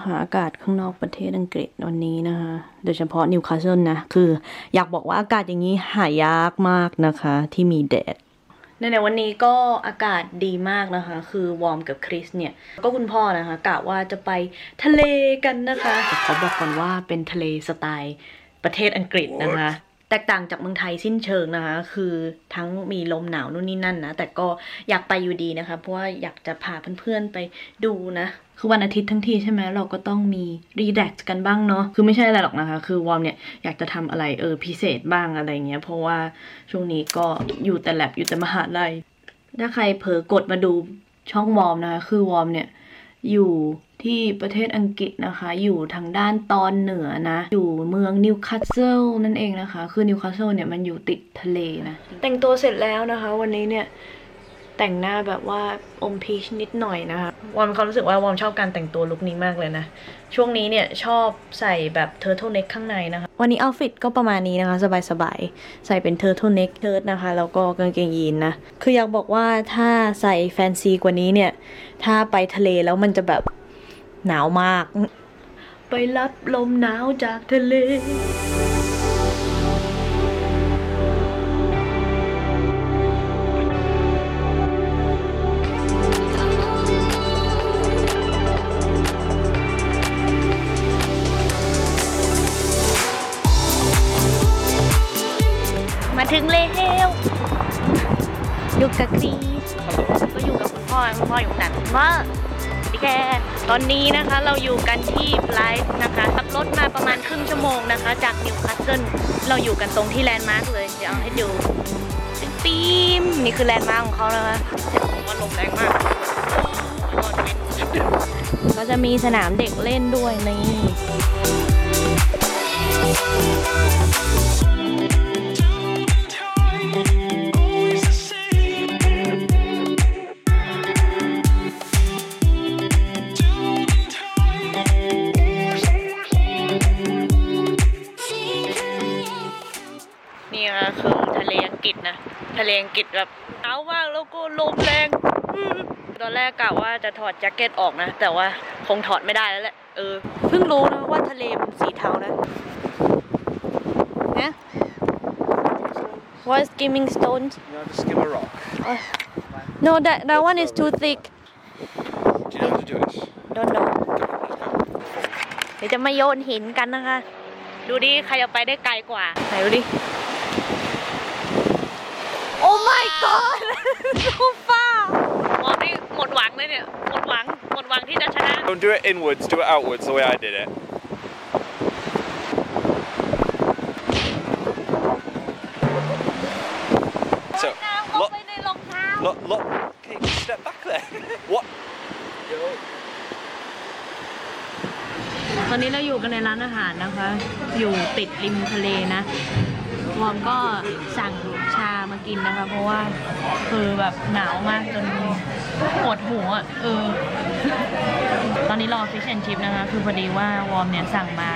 นะคะอากาศข้างนอกประเทศอังกฤษวันนี้นะคะโดยเฉพาะนิวคาสเซิลนะคืออยากบอกว่าอากาศอย่างนี้หายากมากนะคะที่มีแดดในวันนี้ก็อากาศดีมากนะคะคือวอร์มกับคริสเนี่ยก็คุณพ่อนะคะกะว่าจะไปทะเลกันนะคะแต่ขอบอกก่อนว่าเป็นทะเลสไตล์ประเทศอังกฤษนะคะแตกต่างจากเมืองไทยสิ้นเชิงนะคะคือทั้งมีลมหนาวนู่นนี่นั่นนะแต่ก็อยากไปอยู่ดีนะคะเพราะว่าอยากจะพาเพื่อนๆไปดูนะคือวันอาทิตย์ทั้งทีใช่ไหมเราก็ต้องมีรีแลกซ์กันบ้างเนาะคือไม่ใช่อะไรหรอกนะคะคือวอร์มเนี่ยอยากจะทำอะไรพิเศษบ้างอะไรเงี้ยเพราะว่าช่วงนี้ก็อยู่แต่แลบอยู่แต่มหาลัยถ้าใครเผลอกดมาดูช่องวอร์มนะคะคือวอร์มเนี่ยอยู่ที่ประเทศอังกฤษนะคะอยู่ทางด้านตอนเหนือนะอยู่เมืองนิวคาสเซิลนั่นเองนะคะคือนิวคาสเซิลเนี่ยมันอยู่ติดทะเลนะแต่งตัวเสร็จแล้วนะคะวันนี้เนี่ยแต่งหน้าแบบว่าอมพีชนิดหน่อยนะคะวอร์มเขารู้สึกว่าวอร์มชอบการแต่งตัวลุคนี้มากเลยนะช่วงนี้เนี่ยชอบใส่แบบเทอร์เทิลเน็กข้างในนะคะวันนี้เอาท์ฟิตก็ประมาณนี้นะคะสบายๆใส่เป็นเทอร์เทิลเน็กเชิ้ตนะคะแล้วก็กางเกงยีนนะคืออยากบอกว่าถ้าใส่แฟนซีกว่านี้เนี่ยถ้าไปทะเลแล้วมันจะแบบหนาวมากไปรับลมหนาวจากทะเลมาถึงแล้วอยู่กับครีสก็อยู่กับคุณพ่ออยู่นั่นว่าพี่แกตอนนี้นะคะเราอยู่กันที่ไลฟ์นะคะขับรถมาประมาณครึ่งชั่วโมงนะคะจากนิวคาสเซิลเราอยู่กันตรงที่แลนด์มาร์คเลยเดี๋ยวเอาให้ดูปีมนี่คือแลนด์มาร์คของเขานะคะว่าลมแรงมากก็จะมีสนามเด็กเล่นด้วยนี่คือทะเลอังกฤษนะทะเลอังกฤษแบบหนาวมากแล้วก็ลมแรงตอนแรกกะว่าจะถอดแจ็คเก็ตออกนะแต่ว่าคงถอดไม่ได้แล้วแหละเพิ่งรู้นะว่าทะเลมันสีเทานะเนี่ย What skimming stones? You know how to skim a rock? No, that one is too thick. Do you know how to do it? Don't know. เดี๋ยวจะมาโยนหินกันนะคะดูดิใครจะไปได้ไกลกว่าไหนดูดิOh my god ดูฟ้ามองนี่หมดหวังเลยเนี่ยหมดหวังที่จะชนะ Don't do it inwards, do it outwards the way I did it. So, look, okay, step back there. What? ตอนนี้เราอยู่กันในร้านอาหารนะคะอยู่ติดริมทะเลนะวอร์มก็สั่งชามากินนะคะเพราะว่าคือแบบหนาวมากจนปวดหัวตอนนี้รอ fish and chip นะคะคือพอดีว่าวอร์มเนี่ยสั่งมา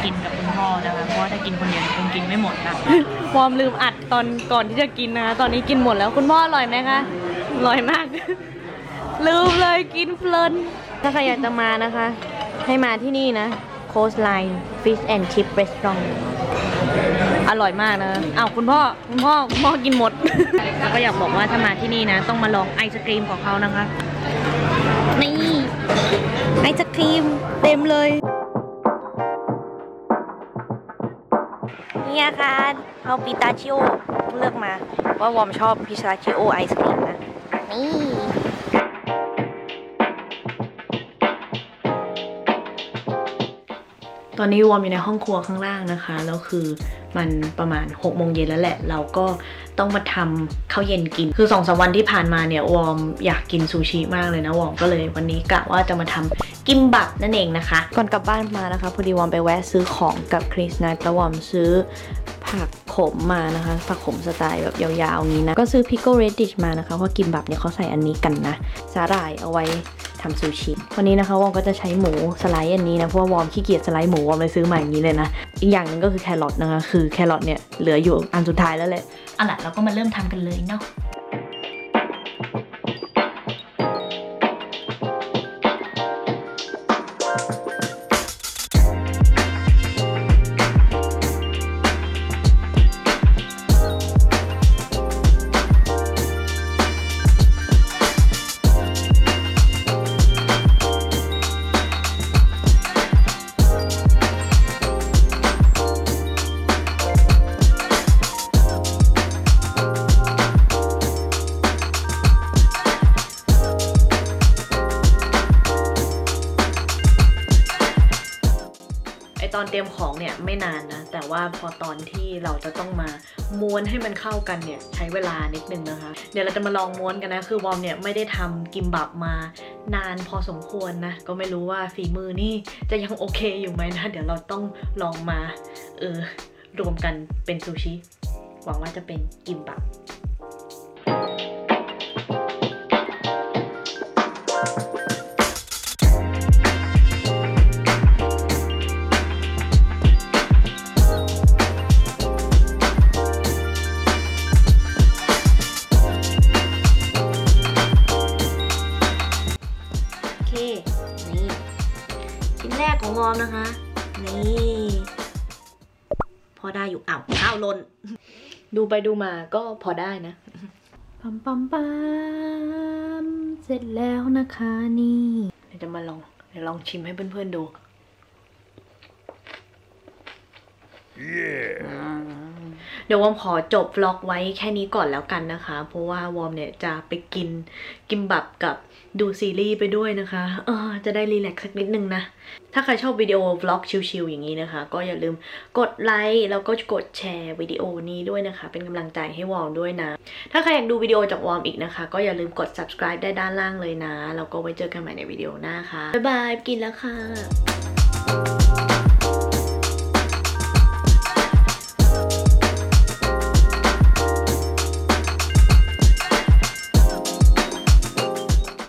กินกับคุณพ่อนะคะเพราะว่าถ้ากินคนเดียวคงกินไม่หมดนะวอร์มลืมอัดตอนก่อนที่จะกินนะคะตอนนี้กินหมดแล้วคุณพ่ออร่อยไหมคะอร่อยมากลืมเลยกินเพลินถ้าใครอยากจะมานะคะให้มาที่นี่นะ Coastline Fish and Chip Restaurant อร่อยมากนะอ้าวคุณพ่อกินหมด แล้วก็อยากบอกว่าถ้ามาที่นี่นะต้องมาลองไอศกรีมของเขานะคะนี่ไอศกรีมเต็มเลยนี่ค่ะเอาปิตาชิโอเลือกมาว่าวอร์มชอบพิซซ่าชิโอไอศกรีมนะนี่ตอนนี้วอร์มอยู่ในห้องครัวข้างล่างนะคะแล้วคือมันประมาณ6 โมงเย็นแล้วแหละเราก็ต้องมาทำข้าวเย็นกินคือ2-3 วันที่ผ่านมาเนี่ยวอร์มอยากกินซูชิมากเลยนะวอร์มก็เลยวันนี้กะว่าจะมาทำกิมบับนั่นเองนะคะก่อนกลับบ้านมานะคะพอดีวอร์มไปแวะซื้อของกับคริสนะแล้ววอร์มซื้อผักขมมานะคะผักขมสไตล์แบบยาวๆนี้นะก็ซื้อพิกเกิลเรดดิชมานะคะเพราะกิมบับเนี่ยเขาใส่อันนี้กันนะสาหร่ายเอาไว้ทำซูชิวันนี้นะคะวอร์มก็จะใช้หมูสไลด์อันนี้นะเพราะว่าวอร์มขี้เกียจสไลด์หมูวอร์มเลยซื้อมาอย่างนี้เลยนะอีกอย่างหนึ่งก็คือแครอทนะคะคือแครอทเนี่ยเหลืออยู่อันสุดท้ายแล้วแหละเอาล่ะเราก็มาเริ่มทำกันเลยเนาะ เ ตอนเตรียมของเนี่ยไม่นานนะแต่ว่าพอตอนที่เราจะต้องมาม้วนให้มันเข้ากันเนี่ยใช้เวลานิดนึงนะคะเดี๋ยวเราจะมาลองม้วนกันนะคือวอร์มเนี่ยไม่ได้ทำกิมบับมานานพอสมควรนะก็ไม่รู้ว่าฝีมือนี่จะยังโอเคอยู่ไหมนะเดี๋ยวเราต้องลองมารวมกันเป็นซูชิหวังว่าจะเป็นกิมบับนี่ชิ้นแรกของวอร์มนะคะนี่พอได้อยู่ข้าวหล่นดูไปดูมาก็พอได้นะปั๊มเสร็จแล้วนะคะนี่เดี๋ยวจะมาเดี๋ยวลองชิมให้เพื่อนๆดูเดี๋ยววอร์มขอจบวล็อกไว้แค่นี้ก่อนแล้วกันนะคะเพราะว่าวอร์มเนี่ยจะไปกินกิมบับกับดูซีรีส์ไปด้วยนะคะจะได้รีแลกซ์สักนิดนึงนะถ้าใครชอบวิดีโอวล็อกชิลๆอย่างนี้นะคะก็อย่าลืมกดไลค์แล้วก็กดแชร์วิดีโอนี้ด้วยนะคะเป็นกำลังใจให้วอร์มด้วยนะถ้าใครอยากดูวิดีโอจากวอร์มอีกนะคะก็อย่าลืมกด subscribe ได้ด้านล่างเลยนะแล้วก็ไว้เจอกันใหม่ในวิดีโอหน้าค่ะบ๊ายบายกินแล้วค่ะ